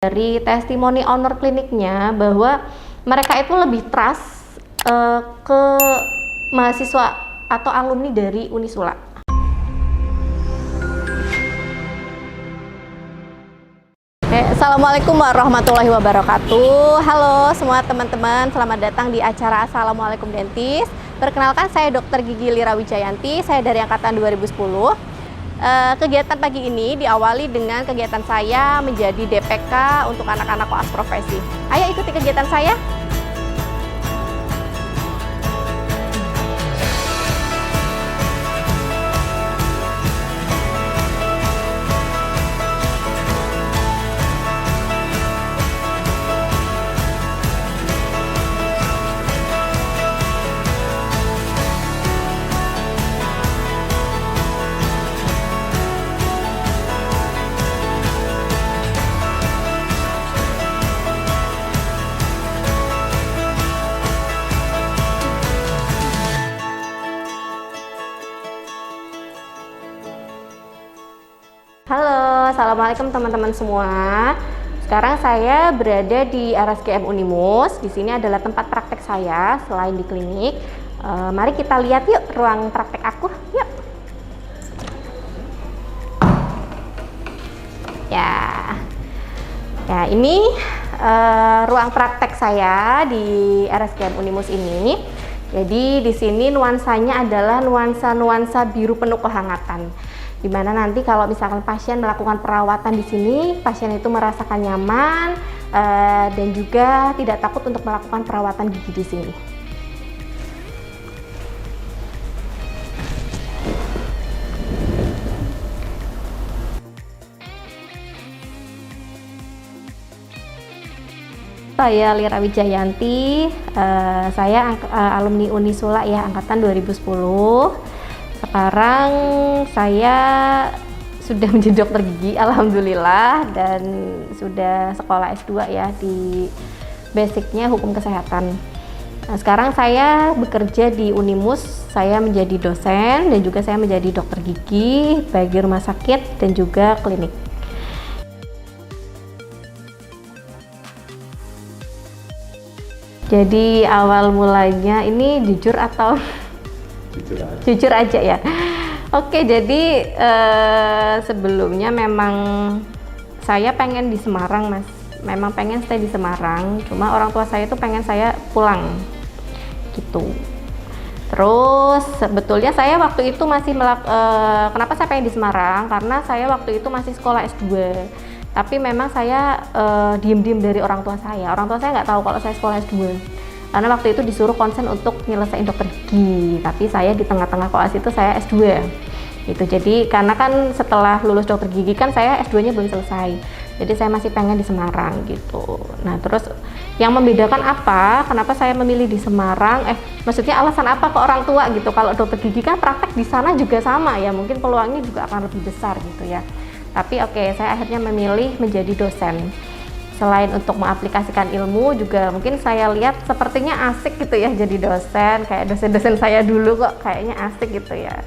Dari testimoni owner kliniknya bahwa mereka itu lebih trust ke mahasiswa atau alumni dari Unisula. Assalamualaikum warahmatullahi wabarakatuh. Halo semua teman-teman, selamat datang di acara Assalamualaikum Dentis. Perkenalkan, saya Dr. Gigi Lira Wijayanti, saya dari angkatan 2010. Kegiatan pagi ini diawali dengan kegiatan saya menjadi DPK untuk anak-anak koas profesi. Ayo ikuti kegiatan saya. Halo, assalamualaikum teman-teman semua. Sekarang saya berada di RSGM Unimus. Di sini adalah tempat praktek saya selain di klinik. Mari kita lihat yuk ruang praktek aku. Yuk. Ya ini ruang praktek saya di RSGM Unimus ini. Jadi di sini nuansanya adalah nuansa biru penuh kehangatan. Dimana nanti kalau misalkan pasien melakukan perawatan di sini, pasien itu merasakan nyaman dan juga tidak takut untuk melakukan perawatan gigi di sini. Saya Lira Wijayanti, saya alumni Unisula ya, angkatan 2010. Sekarang saya sudah menjadi dokter gigi, alhamdulillah, dan sudah sekolah S2 ya di basicnya hukum kesehatan. Nah, sekarang saya bekerja di Unimus, saya menjadi dosen dan juga saya menjadi dokter gigi baik di rumah sakit dan juga klinik. Jadi awal mulanya ini jujur atau jujur aja ya. Oke, jadi sebelumnya memang saya pengen di Semarang, Mas. Memang pengen stay di Semarang, cuma orang tua saya tuh pengen saya pulang gitu. Terus sebetulnya saya waktu itu masih kenapa saya pengen di Semarang? Karena saya waktu itu masih sekolah S2. Tapi memang saya diem-diem dari orang tua saya. Orang tua saya nggak tahu kalau saya sekolah S2. Karena waktu itu disuruh konsen untuk nyelesain dokter gigi, tapi saya di tengah-tengah koas itu saya S2 gitu. Jadi karena kan setelah lulus dokter gigi kan saya S2-nya belum selesai, jadi saya masih pengen di Semarang gitu. Nah terus yang membedakan apa, kenapa saya memilih di Semarang, maksudnya alasan apa ke orang tua gitu. Kalau dokter gigi kan praktek di sana juga sama ya, mungkin peluangnya juga akan lebih besar gitu ya. Tapi oke, saya akhirnya memilih menjadi dosen. Selain untuk mengaplikasikan ilmu, juga mungkin saya lihat sepertinya asik gitu ya jadi dosen, kayak dosen-dosen saya dulu kok kayaknya asik gitu ya.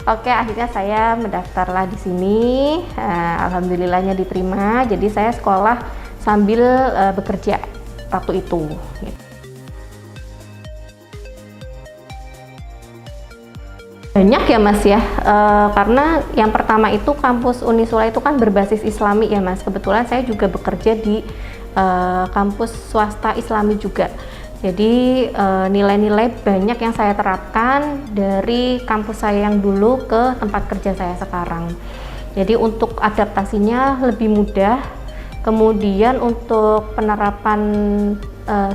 Oke, akhirnya saya mendaftarlah di sini. Alhamdulillahnya diterima. Jadi saya sekolah sambil bekerja waktu itu. Banyak ya Mas ya, karena yang pertama itu kampus Unisula itu kan berbasis Islami ya Mas. Kebetulan saya juga bekerja di kampus swasta Islami juga. Jadi nilai-nilai banyak yang saya terapkan dari kampus saya yang dulu ke tempat kerja saya sekarang. Jadi untuk adaptasinya lebih mudah. Kemudian untuk penerapan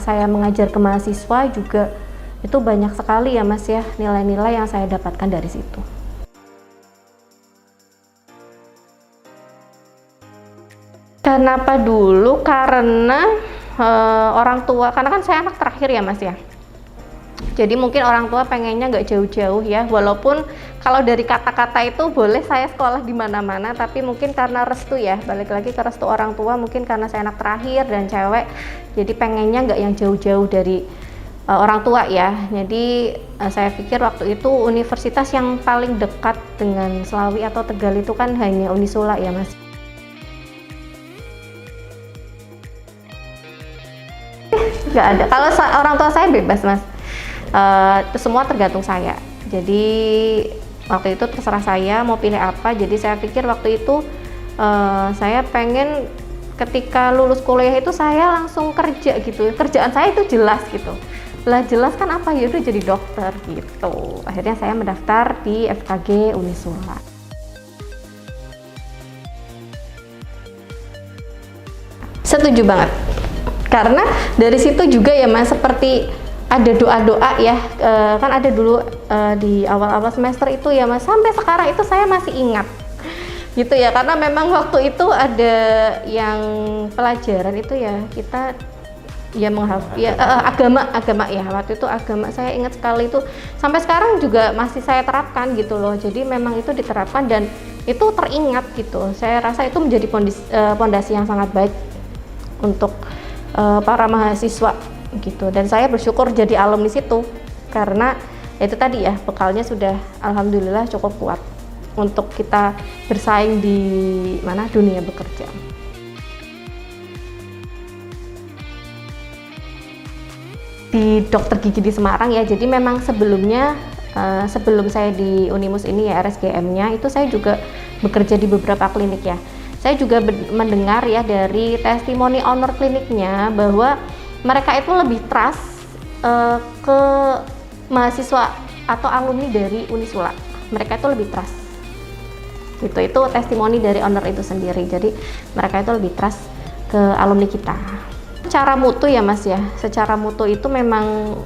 saya mengajar ke mahasiswa juga itu banyak sekali ya Mas ya, nilai-nilai yang saya dapatkan dari situ. Kenapa dulu? Karena orang tua, karena kan saya anak terakhir ya Mas ya. Jadi mungkin orang tua pengennya nggak jauh-jauh ya, walaupun kalau dari kata-kata itu boleh saya sekolah di mana-mana, tapi mungkin karena restu ya, balik lagi ke restu orang tua, mungkin karena saya anak terakhir dan cewek, jadi pengennya nggak yang jauh-jauh dari orang tua ya. Jadi saya pikir waktu itu universitas yang paling dekat dengan Slawi atau Tegal itu kan hanya Unisula ya Mas. nggak ada. Kalau orang tua saya bebas mas, semua tergantung saya. Jadi waktu itu terserah saya mau pilih apa. Jadi saya pikir waktu itu saya pengen ketika lulus kuliah itu saya langsung kerja gitu. Kerjaan saya itu jelas gitu. Lah jelas kan apa ya udah jadi dokter gitu. Akhirnya saya mendaftar di FKG Unisula. Setuju banget. Karena dari situ juga ya mas, seperti ada doa-doa ya, kan ada dulu di awal-awal semester itu ya mas, sampai sekarang itu saya masih ingat gitu ya, karena memang waktu itu ada yang pelajaran itu ya kita ya agama ya, waktu itu agama saya ingat sekali itu, sampai sekarang juga masih saya terapkan gitu loh. Jadi memang itu diterapkan dan itu teringat gitu. Saya rasa itu menjadi pondasi yang sangat baik untuk para mahasiswa gitu, dan saya bersyukur jadi alumni situ karena itu tadi ya, bekalnya sudah alhamdulillah cukup kuat untuk kita bersaing di mana dunia bekerja. Di dokter gigi di Semarang ya, jadi memang sebelumnya sebelum saya di Unimus ini ya, RSGM-nya itu saya juga bekerja di beberapa klinik ya. Saya juga mendengar ya dari testimoni owner kliniknya bahwa mereka itu lebih trust ke mahasiswa atau alumni dari Unisula. Mereka itu lebih trust. Gitu, itu testimoni dari owner itu sendiri. Jadi mereka itu lebih trust ke alumni kita. Secara mutu ya mas ya, secara mutu itu memang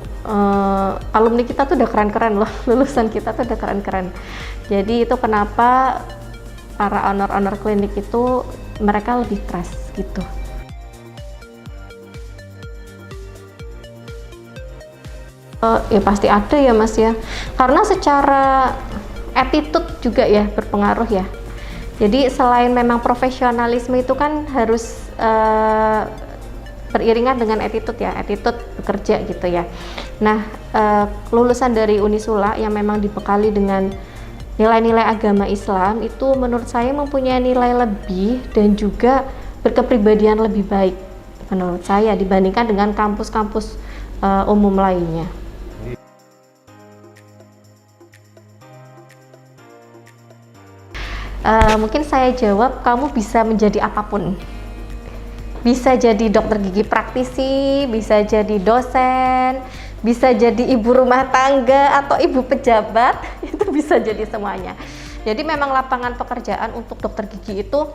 alumni kita tuh udah keren-keren loh, lulusan kita tuh udah keren-keren. Jadi itu kenapa para owner klinik itu mereka lebih trust gitu. Ya pasti ada ya mas ya, karena secara attitude juga ya berpengaruh ya. Jadi selain memang profesionalisme itu kan harus beriringan dengan attitude ya, attitude bekerja gitu ya. Nah lulusan dari Unisula yang memang dibekali dengan nilai-nilai agama Islam itu menurut saya mempunyai nilai lebih dan juga berkepribadian lebih baik menurut saya dibandingkan dengan kampus-kampus umum lainnya. Mungkin saya jawab, kamu bisa menjadi apapun. Bisa jadi dokter gigi praktisi, bisa jadi dosen, bisa jadi ibu rumah tangga atau ibu pejabat, itu bisa jadi semuanya. Jadi memang lapangan pekerjaan untuk dokter gigi itu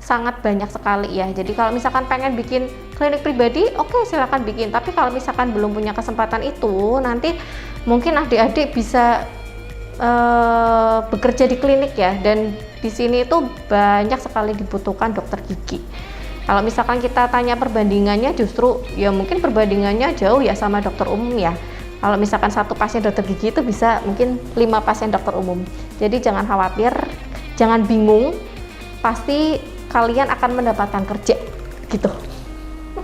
sangat banyak sekali ya. Jadi kalau misalkan pengen bikin klinik pribadi, oke, silakan bikin. Tapi kalau misalkan belum punya kesempatan itu, nanti mungkin adik-adik bisa bekerja di klinik ya, dan di sini itu banyak sekali dibutuhkan dokter gigi. Kalau misalkan kita tanya perbandingannya, justru ya mungkin perbandingannya jauh ya sama dokter umum ya. Kalau misalkan satu pasien dokter gigi itu bisa mungkin 5 pasien dokter umum. Jadi jangan khawatir, jangan bingung, pasti kalian akan mendapatkan kerja gitu.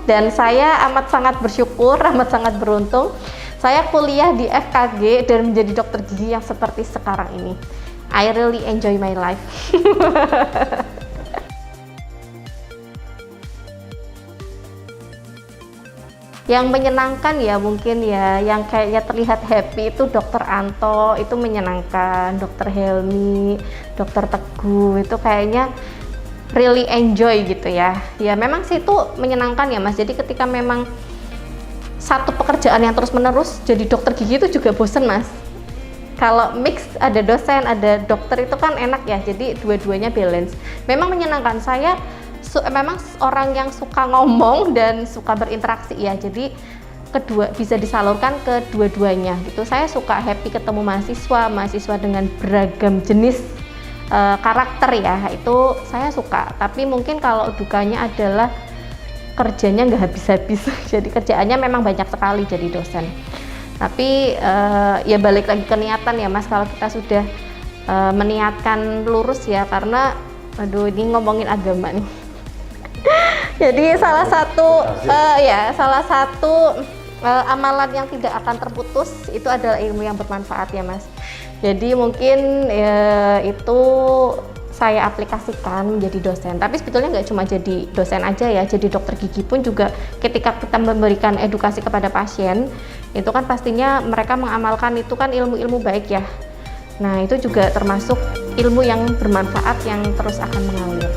Dan saya amat sangat bersyukur, amat sangat beruntung saya kuliah di FKG dan menjadi dokter gigi yang seperti sekarang ini. I really enjoy my life. Yang menyenangkan ya mungkin ya, yang kayaknya terlihat happy itu dokter Anto, itu menyenangkan. Dokter Helmi, dokter Teguh, itu kayaknya really enjoy gitu ya. Ya memang sih itu menyenangkan ya mas. Jadi ketika memang satu pekerjaan yang terus menerus, jadi dokter gigi itu juga bosen mas. Kalau mix ada dosen, ada dokter itu kan enak ya, jadi dua-duanya balance. Memang menyenangkan, saya memang orang yang suka ngomong dan suka berinteraksi ya, jadi kedua bisa disalurkan ke dua-duanya gitu. Saya suka happy ketemu mahasiswa dengan beragam jenis karakter ya, itu saya suka. Tapi mungkin kalau dukanya adalah kerjanya nggak habis-habis. Jadi kerjaannya memang banyak sekali jadi dosen. Tapi ya balik lagi ke niatan ya mas, kalau kita sudah meniatkan lurus ya, karena aduh ini ngomongin agama nih. Jadi salah satu amalan yang tidak akan terputus itu adalah ilmu yang bermanfaat ya mas. Jadi mungkin itu saya aplikasikan menjadi dosen. Tapi sebetulnya nggak cuma jadi dosen aja ya, jadi dokter gigi pun juga ketika kita memberikan edukasi kepada pasien, itu kan pastinya mereka mengamalkan itu kan ilmu-ilmu baik ya. Nah itu juga termasuk ilmu yang bermanfaat yang terus akan mengalir.